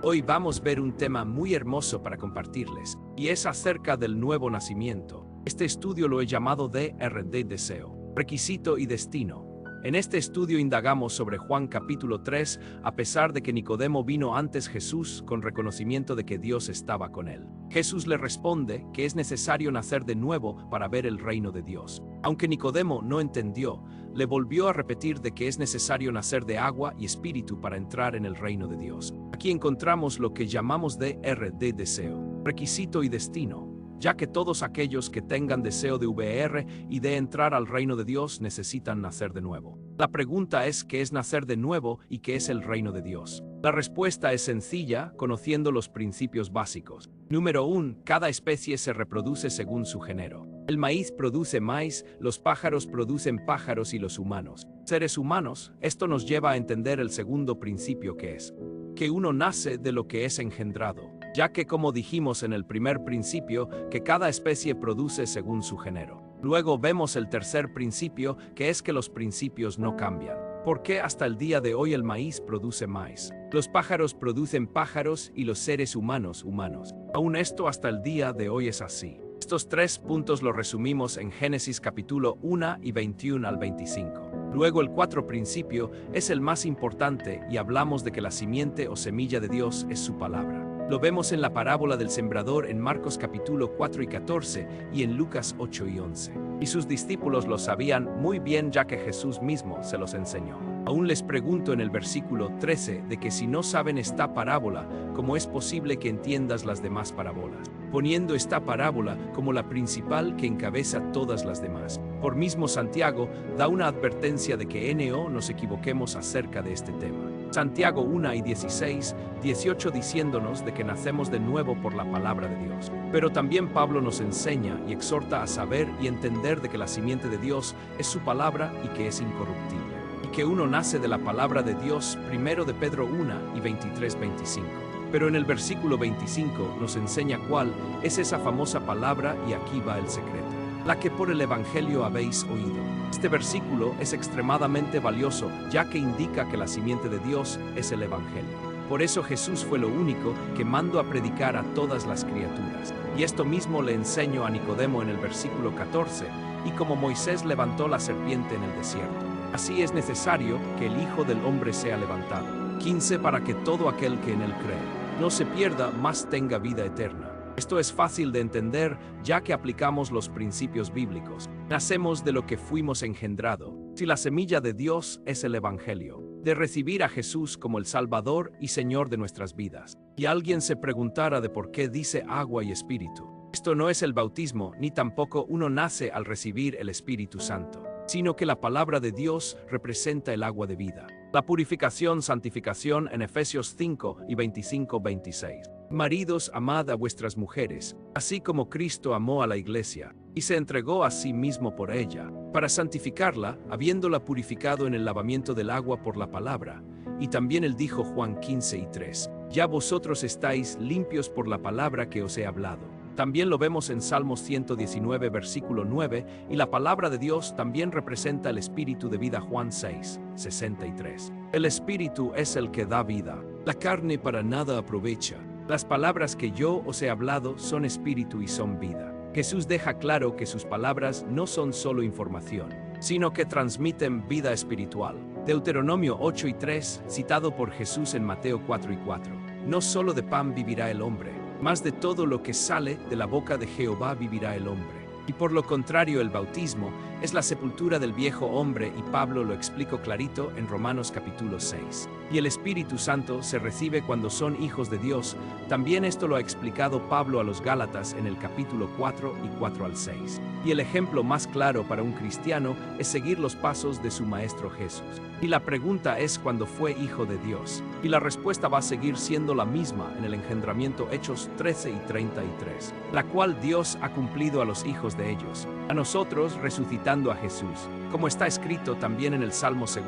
Hoy vamos a ver un tema muy hermoso para compartirles, y es acerca del nuevo nacimiento. Este estudio lo he llamado DRD Deseo, Requisito y Destino. En este estudio indagamos sobre Juan capítulo 3, a pesar de que Nicodemo vino antes Jesús con reconocimiento de que Dios estaba con él. Jesús le responde que es necesario nacer de nuevo para ver el reino de Dios. Aunque Nicodemo no entendió, le volvió a repetir de que es necesario nacer de agua y espíritu para entrar en el reino de Dios. Aquí encontramos lo que llamamos DRD Deseo, Requisito y Destino, ya que todos aquellos que tengan deseo de VR y de entrar al reino de Dios necesitan nacer de nuevo. La pregunta es ¿qué es nacer de nuevo y qué es el reino de Dios? La respuesta es sencilla, conociendo los principios básicos. Número 1. Cada especie se reproduce según su género. El maíz produce maíz, los pájaros producen pájaros y los humanos, seres humanos. Esto nos lleva a entender el segundo principio, que es que uno nace de lo que es engendrado, ya que como dijimos en el primer principio, que cada especie produce según su género. Luego vemos el tercer principio, que es que los principios no cambian. ¿Por qué hasta el día de hoy el maíz produce maíz? Los pájaros producen pájaros y los seres humanos, humanos. Aún esto hasta el día de hoy es así. Estos tres puntos los resumimos en Génesis capítulo 1 y 21 al 25. Luego el cuarto principio es el más importante y hablamos de que la simiente o semilla de Dios es su palabra. Lo vemos en la parábola del sembrador en Marcos capítulo 4 y 14 y en Lucas 8 y 11. Y sus discípulos lo sabían muy bien ya que Jesús mismo se los enseñó. Aún les pregunto en el versículo 13 de que si no saben esta parábola, ¿cómo es posible que entiendas las demás parábolas? Poniendo esta parábola como la principal que encabeza todas las demás. Por mismo Santiago da una advertencia de que no nos equivoquemos acerca de este tema. Santiago 1 y 16, 18 diciéndonos de que nacemos de nuevo por la palabra de Dios. Pero también Pablo nos enseña y exhorta a saber y entender de que la simiente de Dios es su palabra y que es incorruptible. Y que uno nace de la palabra de Dios, primero de Pedro 1 y 23-25. Pero en el versículo 25 nos enseña cuál es esa famosa palabra y aquí va el secreto. La que por el Evangelio habéis oído. Este versículo es extremadamente valioso ya que indica que la simiente de Dios es el Evangelio. Por eso Jesús fue lo único que mandó a predicar a todas las criaturas. Y esto mismo le enseñó a Nicodemo en el versículo 14, y como Moisés levantó la serpiente en el desierto, así es necesario que el Hijo del Hombre sea levantado. 15 para que todo aquel que en él cree no se pierda, mas tenga vida eterna. Esto es fácil de entender ya que aplicamos los principios bíblicos. Nacemos de lo que fuimos engendrado. Si la semilla de Dios es el Evangelio, de recibir a Jesús como el Salvador y Señor de nuestras vidas. Y alguien se preguntara de por qué dice agua y espíritu. Esto no es el bautismo, ni tampoco uno nace al recibir el Espíritu Santo, sino que la palabra de Dios representa el agua de vida. La purificación, santificación en Efesios 5 y 25-26. Maridos, amad a vuestras mujeres, así como Cristo amó a la iglesia, y se entregó a sí mismo por ella, para santificarla, habiéndola purificado en el lavamiento del agua por la palabra. Y también él dijo Juan 15 y 3, ya vosotros estáis limpios por la palabra que os he hablado. También lo vemos en Salmos 119 versículo 9, y la palabra de Dios también representa el espíritu de vida Juan 6, 63. El espíritu es el que da vida, la carne para nada aprovecha. Las palabras que yo os he hablado son espíritu y son vida. Jesús deja claro que sus palabras no son solo información, sino que transmiten vida espiritual. Deuteronomio 8 y 3, citado por Jesús en Mateo 4 y 4. No solo de pan vivirá el hombre, mas de todo lo que sale de la boca de Jehová vivirá el hombre. Y por lo contrario, el bautismo es la sepultura del viejo hombre y Pablo lo explicó clarito en Romanos capítulo 6. Y el Espíritu Santo se recibe cuando son hijos de Dios. También esto lo ha explicado Pablo a los Gálatas en el capítulo 4 y 4 al 6. Y el ejemplo más claro para un cristiano es seguir los pasos de su Maestro Jesús. Y la pregunta es ¿cuándo fue hijo de Dios? Y la respuesta va a seguir siendo la misma en el engendramiento Hechos 13 y 33, la cual Dios ha cumplido a los hijos de ellos, a nosotros resucitando a Jesús, como está escrito también en el Salmo 2,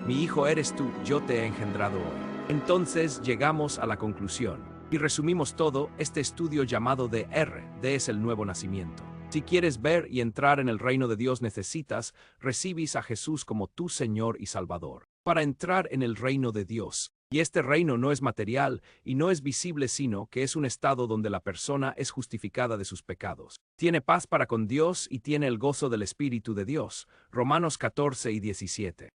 mi hijo eres tú, yo te he engendrado hoy. Entonces llegamos a la conclusión, y resumimos todo este estudio llamado DRD es el nuevo nacimiento. Si quieres ver y entrar en el reino de Dios necesitas recibir a Jesús como tu Señor y Salvador. Para entrar en el reino de Dios, Y este reino no es material y no es visible, sino que es un estado donde la persona es justificada de sus pecados. Tiene paz para con Dios y tiene el gozo del Espíritu de Dios. Romanos 14 y 17.